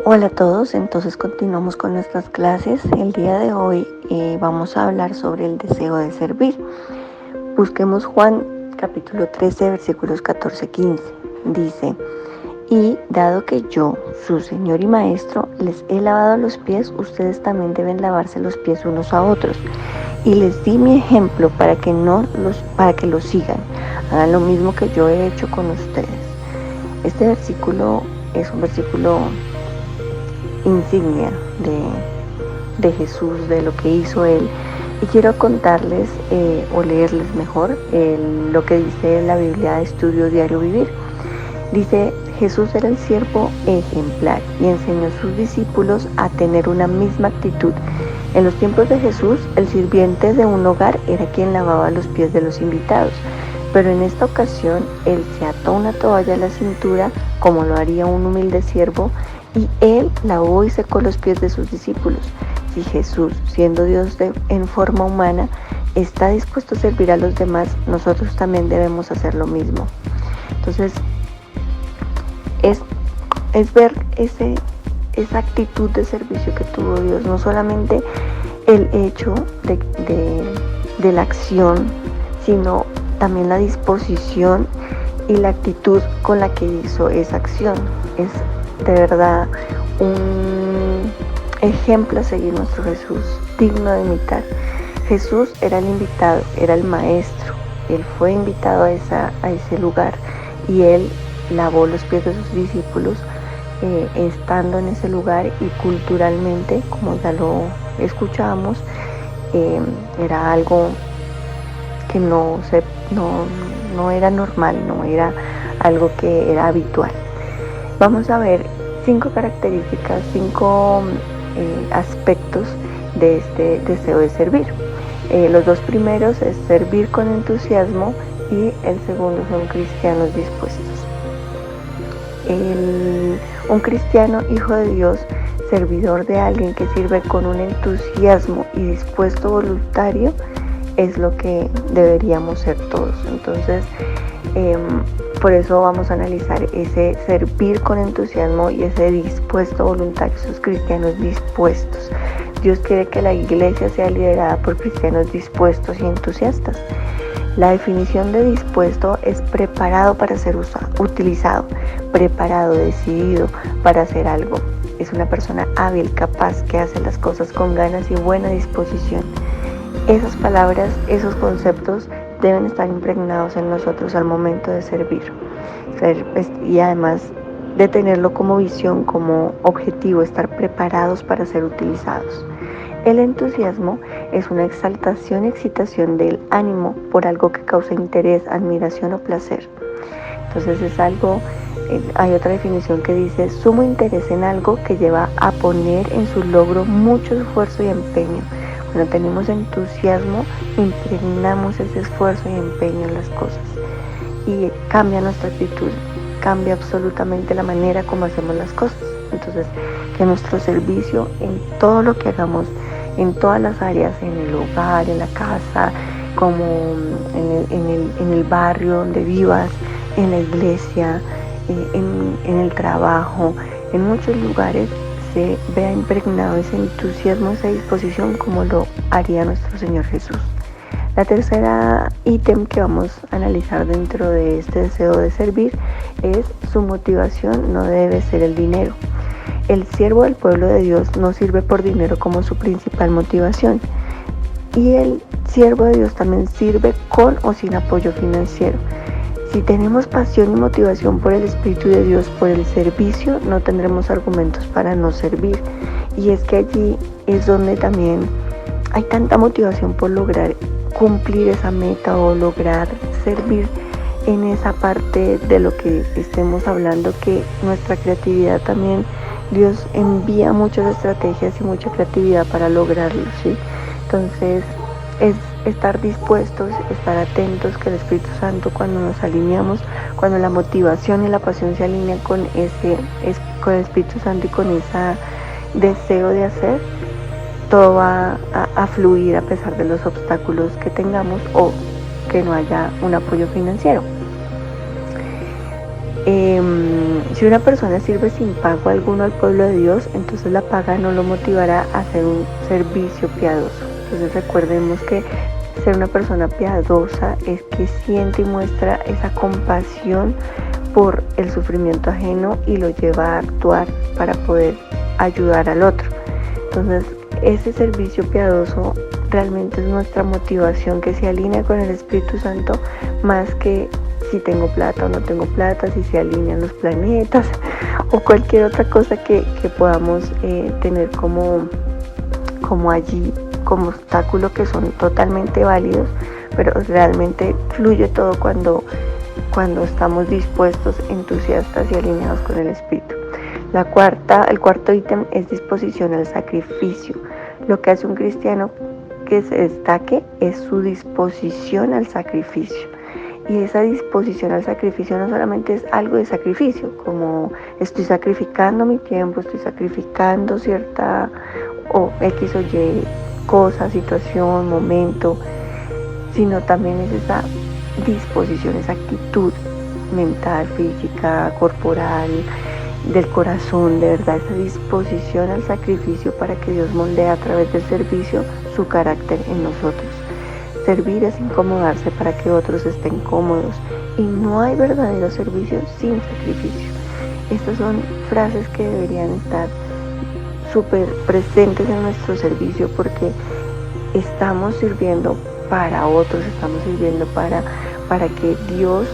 Hola a todos, entonces continuamos con nuestras clases. El día de hoy vamos a hablar sobre el deseo de servir. Busquemos Juan capítulo 13, versículos 14-15. Dice: y dado que yo, su Señor y Maestro, les he lavado los pies, ustedes también deben lavarse los pies unos a otros. Y les di mi ejemplo para que lo sigan. Hagan lo mismo que yo he hecho con ustedes. Este versículo es un versículo insignia de Jesús, de lo que hizo Él. Y quiero contarles o leerles mejor lo que dice la Biblia de Estudio Diario Vivir. Dice: Jesús era el siervo ejemplar y enseñó a sus discípulos a tener una misma actitud. En los tiempos de Jesús, el sirviente de un hogar era quien lavaba los pies de los invitados, pero en esta ocasión Él se ató una toalla a la cintura, como lo haría un humilde siervo, y Él lavó y secó los pies de sus discípulos. Si Jesús, siendo Dios en forma humana, está dispuesto a servir a los demás, nosotros también debemos hacer lo mismo. Entonces, es ver esa actitud de servicio que tuvo Dios, no solamente el hecho de la acción, sino también la disposición y la actitud con la que hizo esa acción. Es de verdad un ejemplo a seguir nuestro Jesús, digno de imitar. Jesús era el invitado, era el maestro. Él fue invitado a ese lugar y Él lavó los pies de sus discípulos estando en ese lugar, y culturalmente, como ya lo escuchamos, era algo que no era normal, no era algo que era habitual. Vamos a ver 5 características, 5 aspectos de este deseo de servir. Los 2 primeros es servir con entusiasmo y el segundo son cristianos dispuestos. Un cristiano, hijo de Dios, servidor de alguien que sirve con un entusiasmo y dispuesto voluntario, es lo que deberíamos ser todos. Entonces, por eso vamos a analizar ese servir con entusiasmo y ese dispuesto voluntario, esos cristianos dispuestos. Dios quiere que la iglesia sea liderada por cristianos dispuestos y entusiastas. La definición de dispuesto es preparado para ser utilizado, preparado, decidido para hacer algo. Es una persona hábil, capaz, que hace las cosas con ganas y buena disposición. Esas palabras, esos conceptos deben estar impregnados en nosotros al momento de servir. Y además de tenerlo como visión, como objetivo, estar preparados para ser utilizados. El entusiasmo es una exaltación y excitación del ánimo por algo que causa interés, admiración o placer. Entonces es algo, hay otra definición que dice: sumo interés en algo que lleva a poner en su logro mucho esfuerzo y empeño. Cuando tenemos entusiasmo, impregnamos ese esfuerzo y empeño en las cosas y cambia nuestra actitud, cambia absolutamente la manera como hacemos las cosas. Entonces, que nuestro servicio en todo lo que hagamos, en todas las áreas, en el hogar, en la casa, como en el barrio donde vivas, en la iglesia, en el trabajo, en muchos lugares, se vea impregnado ese entusiasmo, esa disposición, como lo haría nuestro Señor Jesús. La tercera ítem que vamos a analizar dentro de este deseo de servir es: su motivación no debe ser el dinero. El siervo del pueblo de Dios no sirve por dinero como su principal motivación, y el siervo de Dios también sirve con o sin apoyo financiero. Si tenemos pasión y motivación por el Espíritu de Dios, por el servicio, no tendremos argumentos para no servir. Y es que allí es donde también hay tanta motivación por lograr cumplir esa meta o lograr servir en esa parte de lo que estemos hablando, que nuestra creatividad también, Dios envía muchas estrategias y mucha creatividad para lograrlo, ¿sí? Entonces es estar dispuestos, estar atentos, que el Espíritu Santo, cuando nos alineamos, cuando la motivación y la pasión se alinean con el Espíritu Santo y con ese deseo de hacer, todo va a fluir a pesar de los obstáculos que tengamos o que no haya un apoyo financiero. Si una persona sirve sin pago alguno al pueblo de Dios, entonces la paga no lo motivará a hacer un servicio piadoso. Entonces recordemos que ser una persona piadosa es que siente y muestra esa compasión por el sufrimiento ajeno y lo lleva a actuar para poder ayudar al otro. Entonces ese servicio piadoso realmente es nuestra motivación que se alinea con el Espíritu Santo, más que si tengo plata o no tengo plata, si se alinean los planetas o cualquier otra cosa que podamos tener como allí, como obstáculo, que son totalmente válidos, pero realmente fluye todo cuando estamos dispuestos, entusiastas y alineados con el Espíritu. El cuarto ítem es disposición al sacrificio. Lo que hace un cristiano que se destaque es su disposición al sacrificio. Y esa disposición al sacrificio no solamente es algo de sacrificio, como estoy sacrificando mi tiempo, estoy sacrificando cierta o X o Y cosa, situación, momento, sino también es esa disposición, esa actitud mental, física, corporal, del corazón, de verdad, esa disposición al sacrificio para que Dios moldee a través del servicio su carácter en nosotros. Servir es incomodarse para que otros estén cómodos, y no hay verdadero servicio sin sacrificio. Estas son frases que deberían estar súper presentes en nuestro servicio, porque estamos sirviendo para otros, estamos sirviendo para que Dios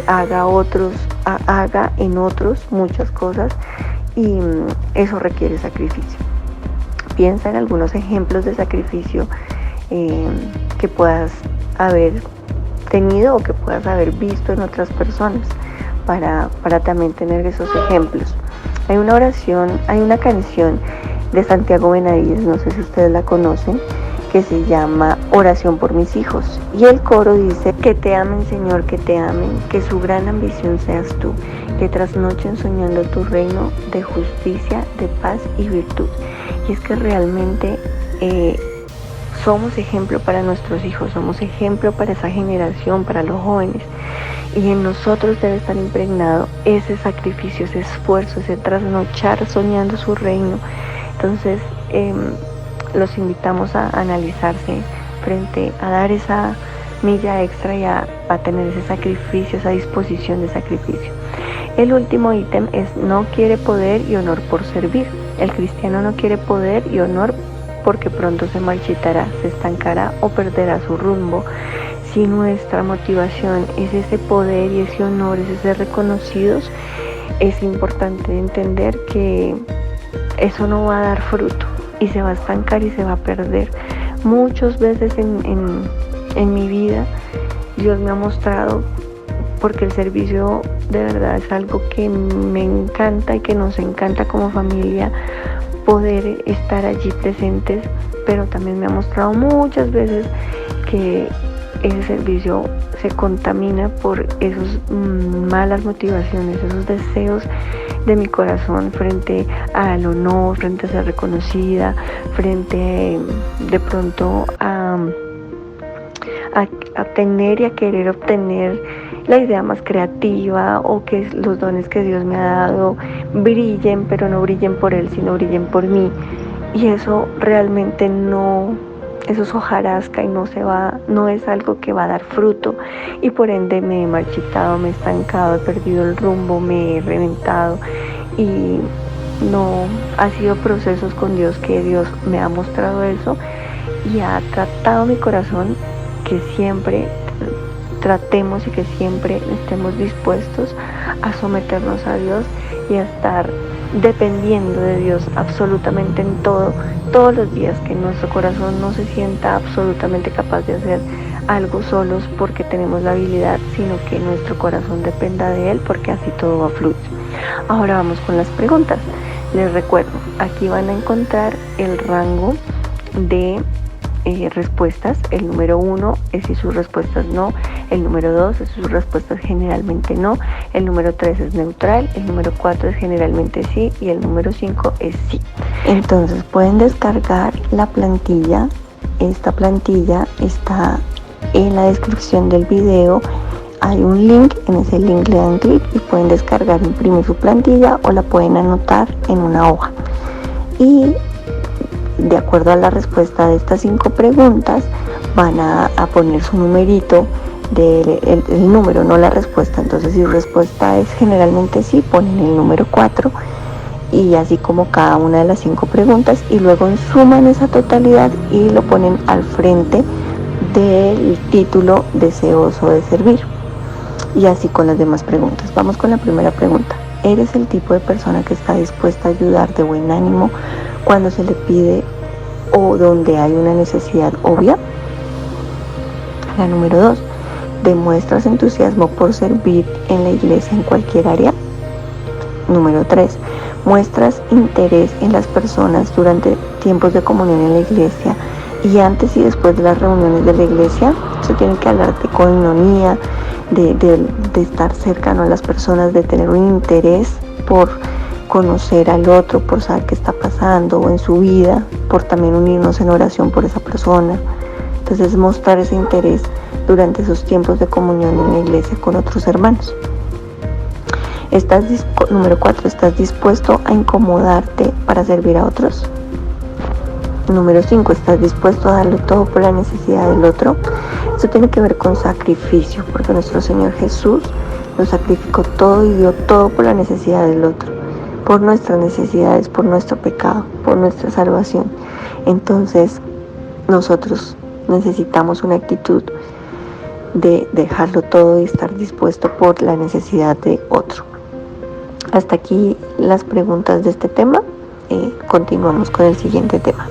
haga en otros muchas cosas, y eso requiere sacrificio. Piensa en algunos ejemplos de sacrificio que puedas haber tenido o que puedas haber visto en otras personas, para también tener esos ejemplos. Hay una canción de Santiago Benavides, no sé si ustedes la conocen, que se llama Oración por mis hijos, y el coro dice: que te amen, Señor, que te amen, que su gran ambición seas tú, que trasnochen soñando tu reino de justicia, de paz y virtud. Y es que realmente somos ejemplo para nuestros hijos, somos ejemplo para esa generación, para los jóvenes, y en nosotros debe estar impregnado ese sacrificio, ese esfuerzo, ese trasnochar soñando su reino. Entonces los invitamos a analizarse frente a dar esa milla extra y a tener ese sacrificio, esa disposición de sacrificio. El último ítem es: no quiere poder y honor por servir. El cristiano no quiere poder y honor porque pronto se marchitará, se estancará o perderá su rumbo. Si nuestra motivación es ese poder y ese honor, es ese reconocidos, es importante entender que eso no va a dar fruto y se va a estancar y se va a perder. Muchas veces en mi vida Dios me ha mostrado, porque el servicio de verdad es algo que me encanta y que nos encanta como familia poder estar allí presentes, pero también me ha mostrado muchas veces que ese servicio se contamina por esas malas motivaciones, esos deseos de mi corazón frente al honor, frente a ser reconocida, frente de pronto a tener y a querer obtener la idea más creativa, o que los dones que Dios me ha dado brillen, pero no brillen por Él, sino brillen por mí. Y eso realmente eso es hojarasca y no es algo que va a dar fruto, y por ende me he marchitado, me he estancado, he perdido el rumbo, me he reventado, y no ha sido procesos con Dios que Dios me ha mostrado eso y ha tratado mi corazón, que siempre tratemos y que siempre estemos dispuestos a someternos a Dios y a estar dependiendo de Dios absolutamente en todo, todos los días, que nuestro corazón no se sienta absolutamente capaz de hacer algo solos porque tenemos la habilidad, sino que nuestro corazón dependa de Él, porque así todo va a fluir. Ahora vamos con las preguntas. Les recuerdo, aquí van a encontrar el rango de respuestas. El número 1 es si sus respuestas no, el número 2 es si sus respuestas generalmente no, el número 3 es neutral, el número 4 es generalmente sí, y el número 5 es sí. Entonces pueden descargar la plantilla. Esta plantilla está en la descripción del video. hay un link, en ese link le dan clic y pueden descargar, imprimir su plantilla o la pueden anotar en una hoja. Y de acuerdo a la respuesta de estas 5 preguntas, van a poner su numerito, el número, no la respuesta. Entonces, si su respuesta es generalmente sí, ponen el número 4, y así como cada una de las 5 preguntas, y luego suman esa totalidad y lo ponen al frente del título deseoso de servir. Y así con las demás preguntas. Vamos con la primera pregunta. ¿Eres el tipo de persona que está dispuesta a ayudar de buen ánimo cuando se le pide o donde hay una necesidad obvia? La número 2. ¿Demuestras entusiasmo por servir en la iglesia en cualquier área? Número 3. ¿Muestras interés en las personas durante tiempos de comunión en la iglesia y antes y después de las reuniones de la iglesia? Eso tiene que hablar de coinonía, de estar cercano a las personas, de tener un interés por conocer al otro, por saber qué está pasando en su vida, por también unirnos en oración por esa persona. Entonces, mostrar ese interés durante esos tiempos de comunión en la iglesia con otros hermanos. Número 4. ¿Estás dispuesto a incomodarte para servir a otros? Número 5. ¿Estás dispuesto a darlo todo por la necesidad del otro? Eso tiene que ver con sacrificio, porque nuestro Señor Jesús lo sacrificó todo y dio todo por la necesidad del otro, por nuestras necesidades, por nuestro pecado, por nuestra salvación. Entonces, nosotros necesitamos una actitud de dejarlo todo y estar dispuesto por la necesidad de otro. Hasta aquí las preguntas de este tema. Continuamos con el siguiente tema.